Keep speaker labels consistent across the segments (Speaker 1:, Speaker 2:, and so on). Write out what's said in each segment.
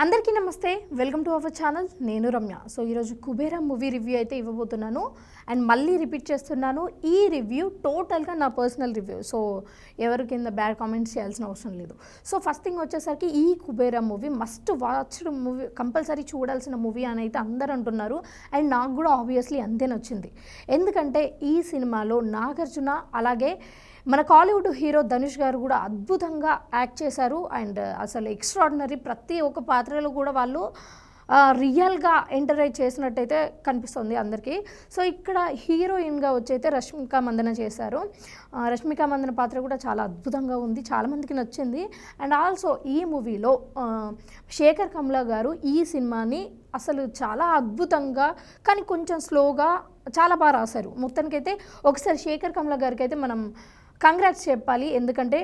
Speaker 1: అందరికీ నమస్తే, welcome to our channel. నేను రమ్య. సో ఈరోజు కుబేరా మూవీ రివ్యూ అయితే ఇవ్వబోతున్నాను. అండ్ మళ్ళీ రిపీట్ చేస్తున్నాను, ఈ రివ్యూ టోటల్గా నా పర్సనల్ రివ్యూ. సో ఎవరి కింద బ్యాడ్ కామెంట్స్ చేయాల్సిన అవసరం లేదు. సో ఫస్ట్ థింగ్ వచ్చేసరికి ఈ Kubera movie must watched movie, compulsory చూడాల్సిన మూవీ అని అయితే అందరు అంటున్నారు. అండ్ నాకు కూడా ఆబ్వియస్లీ అంతే నచ్చింది. ఎందుకంటే ఈ సినిమాలో నాగార్జున అలాగే మన కాలీవుడ్ హీరో ధనుష్ గారు కూడా అద్భుతంగా యాక్ట్ చేశారు. అండ్ అసలు ఎక్స్ట్రాడినరీ, ప్రతి ఒక్క పాత్రలో కూడా వాళ్ళు రియల్గా ఎంటరైజ్ చేసినట్టయితే కనిపిస్తుంది అందరికీ. సో ఇక్కడ హీరోయిన్గా వచ్చైతే రష్మిక మందన చేశారు. రష్మిక మందన పాత్ర కూడా చాలా అద్భుతంగా ఉంది, చాలామందికి నచ్చింది. అండ్ ఆల్సో ఈ మూవీలో శేఖర్ కమ్లా గారు ఈ సినిమాని అసలు చాలా అద్భుతంగా కానీ కొంచెం స్లోగా చాలా బాగా రాశారు. మొత్తానికైతే ఒకసారి శేఖర్ కమ్లా గారికి అయితే మనం కంగ్రాట్స్ చెప్పాలి. ఎందుకంటే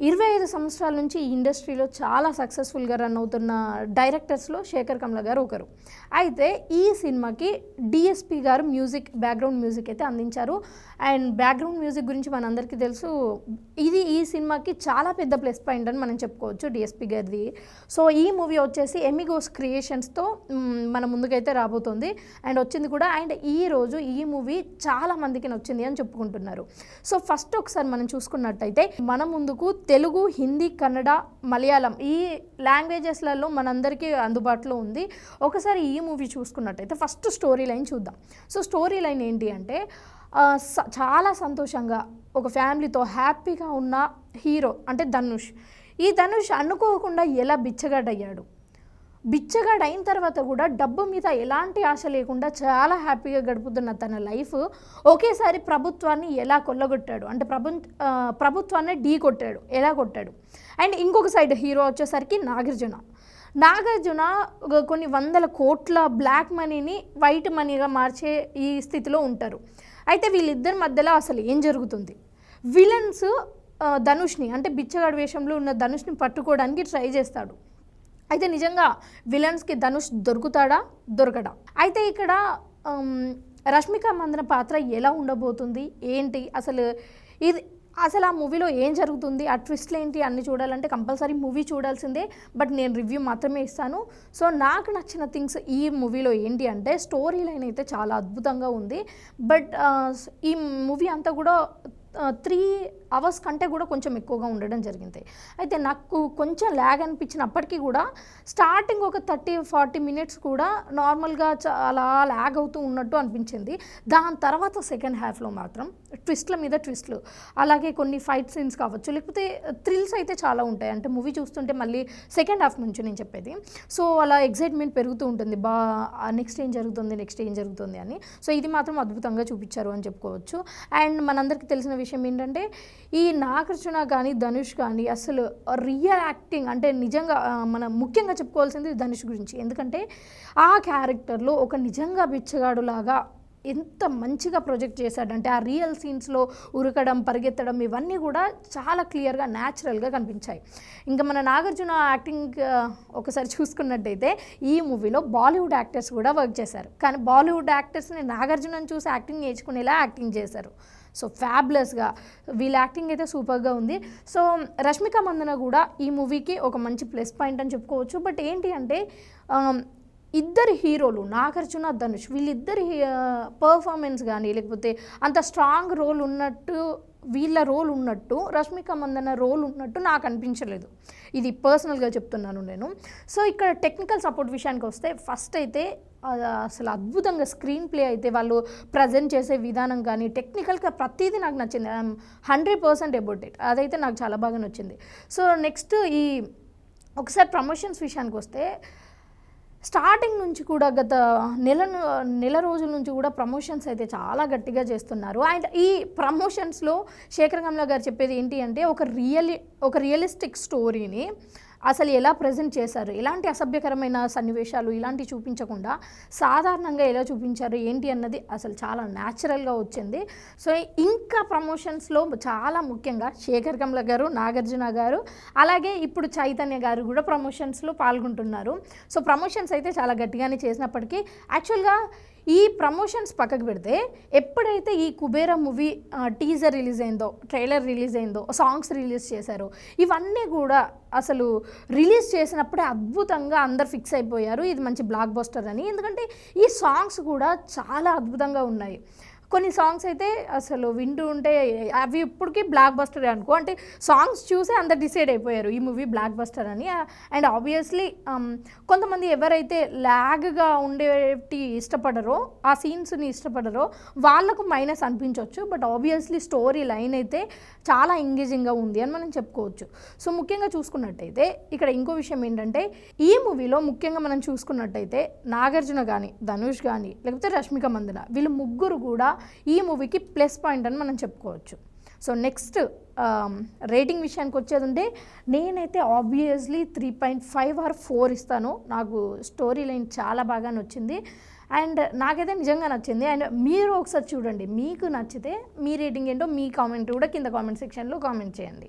Speaker 1: 25 సంవత్సరాల నుంచి ఈ ఇండస్ట్రీలో చాలా సక్సెస్ఫుల్గా రన్ అవుతున్న డైరెక్టర్స్లో శేఖర్ కమ్లా గారు ఒకరు. అయితే ఈ సినిమాకి డిఎస్పి గారు మ్యూజిక్, బ్యాక్గ్రౌండ్ మ్యూజిక్ అయితే అందించారు. అండ్ బ్యాక్గ్రౌండ్ మ్యూజిక్ గురించి మనందరికీ తెలుసు, ఇది ఈ సినిమాకి చాలా పెద్ద ప్లస్ పాయింట్ అని మనం చెప్పుకోవచ్చు డిఎస్పి గారిది. సో ఈ మూవీ వచ్చేసి ఎమిగోస్ క్రియేషన్స్తో మన ముందుకైతే రాబోతుంది అండ్ వచ్చింది కూడా. అండ్ ఈరోజు ఈ మూవీ చాలా మందికి నచ్చింది అని చెప్పుకుంటున్నారు. సో ఫస్ట్ ఒకసారి మనం చూసుకున్నట్టయితే మన ముందుకు తెలుగు, హిందీ, కన్నడ, మలయాళం ఈ లాంగ్వేజెస్లలో మనందరికీ అందుబాటులో ఉంది. ఒకసారి ఈ మూవీ చూసుకున్నట్టయితే ఫస్ట్ స్టోరీ లైన్ చూద్దాం. సో స్టోరీ లైన్ ఏంటి అంటే చాలా సంతోషంగా ఒక ఫ్యామిలీతో హ్యాపీగా ఉన్న హీరో అంటే ధనుష్. ఈ ధనుష్ అనుకోకుండా ఎలా బిచ్చగాడయ్యాడు. బిచ్చగాడు అయిన తర్వాత కూడా డబ్బు మీద ఎలాంటి ఆశ లేకుండా చాలా హ్యాపీగా గడుపుతున్న తన లైఫ్ ఒకేసారి ప్రభుత్వాన్ని ఎలా కొల్లగొట్టాడు, అంటే ప్రభుత్వాన్ని ఢీ కొట్టాడు, ఎలా కొట్టాడు. అండ్ ఇంకొక సైడ్ హీరో వచ్చేసరికి నాగార్జున కొన్ని వందల కోట్ల బ్లాక్ మనీని వైట్ మనీగా మార్చే ఈ స్థితిలో ఉంటారు. అయితే వీళ్ళిద్దరి మధ్యలో అసలు ఏం జరుగుతుంది? విలన్స్ ధనుష్ని, అంటే బిచ్చగాడు వేషంలో ఉన్న ధనుష్ని పట్టుకోవడానికి ట్రై చేస్తాడు. అయితే నిజంగా విలన్స్కి ధనుష్ దొరకడా? అయితే ఇక్కడ రష్మిక మందన పాత్ర ఎలా ఉండబోతుంది, ఏంటి అసలు ఆ మూవీలో ఏం జరుగుతుంది, ఆ ట్విస్ట్లు ఏంటి అన్నీ చూడాలంటే కంపల్సరీ మూవీ చూడాల్సిందే. బట్ నేను రివ్యూ మాత్రమే ఇస్తాను. సో నాకు నచ్చిన థింగ్స్ ఈ మూవీలో ఏంటి అంటే స్టోరీ లైన్ అయితే చాలా అద్భుతంగా ఉంది. బట్ ఈ మూవీ అంతా కూడా 3 అవర్స్ కంటే కూడా కొంచెం ఎక్కువగా ఉండడం జరిగింది. అయితే నాకు కొంచెం ల్యాగ్ అనిపించినప్పటికీ కూడా స్టార్టింగ్ ఒక 30-40 మినిట్స్ కూడా నార్మల్గా చాలా ల్యాగ్ అవుతూ ఉన్నట్టు అనిపించింది. దాని తర్వాత సెకండ్ హాఫ్లో మాత్రం ట్విస్ట్ల మీద ట్విస్ట్లు, అలాగే కొన్ని ఫైట్ సీన్స్ కావచ్చు, లేకపోతే థ్రిల్స్ అయితే చాలా ఉంటాయి. అంటే మూవీ చూస్తుంటే మళ్ళీ సెకండ్ హాఫ్ నుంచి నేను చెప్పేది. సో అలా ఎగ్జైట్మెంట్ పెరుగుతూ ఉంటుంది, నెక్స్ట్ ఏం జరుగుతుంది అని. సో ఇది మాత్రం అద్భుతంగా చూపించారు అని చెప్పుకోవచ్చు. అండ్ మనందరికీ తెలిసిన విషయం ఏంటంటే ఈ నాగార్జున కానీ ధనుష్ కానీ అసలు రియల్ యాక్టింగ్, అంటే నిజంగా మనం ముఖ్యంగా చెప్పుకోవాల్సింది ధనుష్ గురించి. ఎందుకంటే ఆ క్యారెక్టర్లో ఒక నిజంగా బిచ్చగాడులాగా ఎంత మంచిగా ప్రొజెక్ట్ చేశాడంటే ఆ రియల్ సీన్స్లో ఉరకడం, పరిగెత్తడం ఇవన్నీ కూడా చాలా క్లియర్గా, న్యాచురల్గా కనిపించాయి. ఇంకా మన నాగార్జున యాక్టింగ్ ఒకసారి చూసుకున్నట్టయితే ఈ మూవీలో బాలీవుడ్ యాక్టర్స్ కూడా వర్క్ చేశారు. కానీ బాలీవుడ్ యాక్టర్స్ని నాగార్జునని చూసి యాక్టింగ్ నేర్చుకునేలా యాక్టింగ్ చేశారు. సో ఫ్యాబ్లెస్గా వీళ్ళ యాక్టింగ్ అయితే సూపర్గా ఉంది. సో రష్మిక మందన కూడా ఈ మూవీకి ఒక మంచి ప్లస్ పాయింట్ అని చెప్పుకోవచ్చు. బట్ ఏంటి అంటే ఇద్దరు హీరోలు నాగార్జున, ధనుష్ వీళ్ళిద్దరి పర్ఫార్మెన్స్ కానీ లేకపోతే అంత స్ట్రాంగ్ రోల్ ఉన్నట్టు, వీళ్ళ రోల్ ఉన్నట్టు రష్మిక మందన రోల్ ఉన్నట్టు నాకు అనిపించలేదు. ఇది పర్సనల్గా చెప్తున్నాను నేను. సో ఇక్కడ టెక్నికల్ సపోర్ట్ విషయానికి వస్తే ఫస్ట్ అయితే అసలు అద్భుతంగా స్క్రీన్ ప్లే అయితే వాళ్ళు ప్రజెంట్ చేసే విధానం కానీ టెక్నికల్గా ప్రతిదీ నాకు నచ్చింది. 100% అబౌట్ ఇట్, అదైతే నాకు చాలా బాగా నచ్చింది. సో నెక్స్ట్ ఒకసారి ప్రమోషన్స్ విషయానికి వస్తే స్టార్టింగ్ నుంచి కూడా గత నెల రోజుల నుంచి కూడా ప్రమోషన్స్ అయితే చాలా గట్టిగా చేస్తున్నారు. అండ్ ఈ ప్రమోషన్స్లో శేఖర్ కమ్లా గారు చెప్పేది ఏంటి అంటే ఒక రియలిస్టిక్ స్టోరీని అసలు ఎలా ప్రజెంట్ చేశారు, ఎలాంటి అసభ్యకరమైన సన్నివేశాలు ఇలాంటివి చూపించకుండా సాధారణంగా ఎలా చూపించారు ఏంటి అన్నది అసలు చాలా న్యాచురల్గా వచ్చింది. సో ఇంకా ప్రమోషన్స్లో చాలా ముఖ్యంగా శేఖర్ కమ్లా గారు, నాగార్జున గారు, అలాగే ఇప్పుడు చైతన్య గారు కూడా ప్రమోషన్స్లో పాల్గొంటున్నారు. సో ప్రమోషన్స్ అయితే చాలా గట్టిగానే చేసినప్పటికీ యాక్చువల్గా ఈ ప్రమోషన్స్ పక్కకు పెడితే ఎప్పుడైతే ఈ కుబేరా మూవీ టీజర్ రిలీజ్ అయిందో, ట్రైలర్ రిలీజ్ అయిందో, సాంగ్స్ రిలీజ్ చేశారో ఇవన్నీ కూడా అసలు రిలీజ్ చేసినప్పుడే అద్భుతంగా అందరు ఫిక్స్ అయిపోయారు ఇది మంచి బ్లాక్ బస్టర్ అని. ఎందుకంటే ఈ సాంగ్స్ కూడా చాలా అద్భుతంగా ఉన్నాయి. కొన్ని సాంగ్స్ అయితే అసలు వింటూ ఉంటే అవి ఇప్పటికీ బ్లాక్ బస్టర్ అనుకో, అంటే సాంగ్స్ చూసి అందరు డిసైడ్ అయిపోయారు ఈ మూవీ బ్లాక్ బస్టర్ అని. అండ్ ఆబ్వియస్లీ కొంతమంది ఎవరైతే ల్యాగ్గా ఉండేటి ఇష్టపడరో, ఆ సీన్స్ని ఇష్టపడరో వాళ్ళకు మైనస్ అనిపించవచ్చు. బట్ ఆబ్వియస్లీ స్టోరీ లైన్ అయితే చాలా ఎంగేజింగ్గా ఉంది అని మనం చెప్పుకోవచ్చు. సో ముఖ్యంగా చూసుకున్నట్టయితే ఇక్కడ ఇంకో విషయం ఏంటంటే ఈ మూవీలో ముఖ్యంగా మనం చూసుకున్నట్టయితే నాగార్జున కానీ, ధనుష్ కానీ, లేకపోతే రష్మిక మందన వీళ్ళు ముగ్గురు కూడా ఈ మూవీకి ప్లస్ పాయింట్ అని మనం చెప్పుకోవచ్చు. సో నెక్స్ట్ రేటింగ్ విషయానికి వచ్చేది ఉంటే నేనైతే ఆబ్వియస్లీ 3.5 ఆర్ 4 ఇస్తాను. నాకు స్టోరీ లైన్ చాలా బాగా నచ్చింది అండ్ నాకైతే నిజంగా నచ్చింది. అండ్ మీరు ఒకసారి చూడండి, మీకు నచ్చితే మీ రేటింగ్ ఏంటో మీ కామెంట్ కూడా కింద కామెంట్ సెక్షన్లో కామెంట్ చేయండి.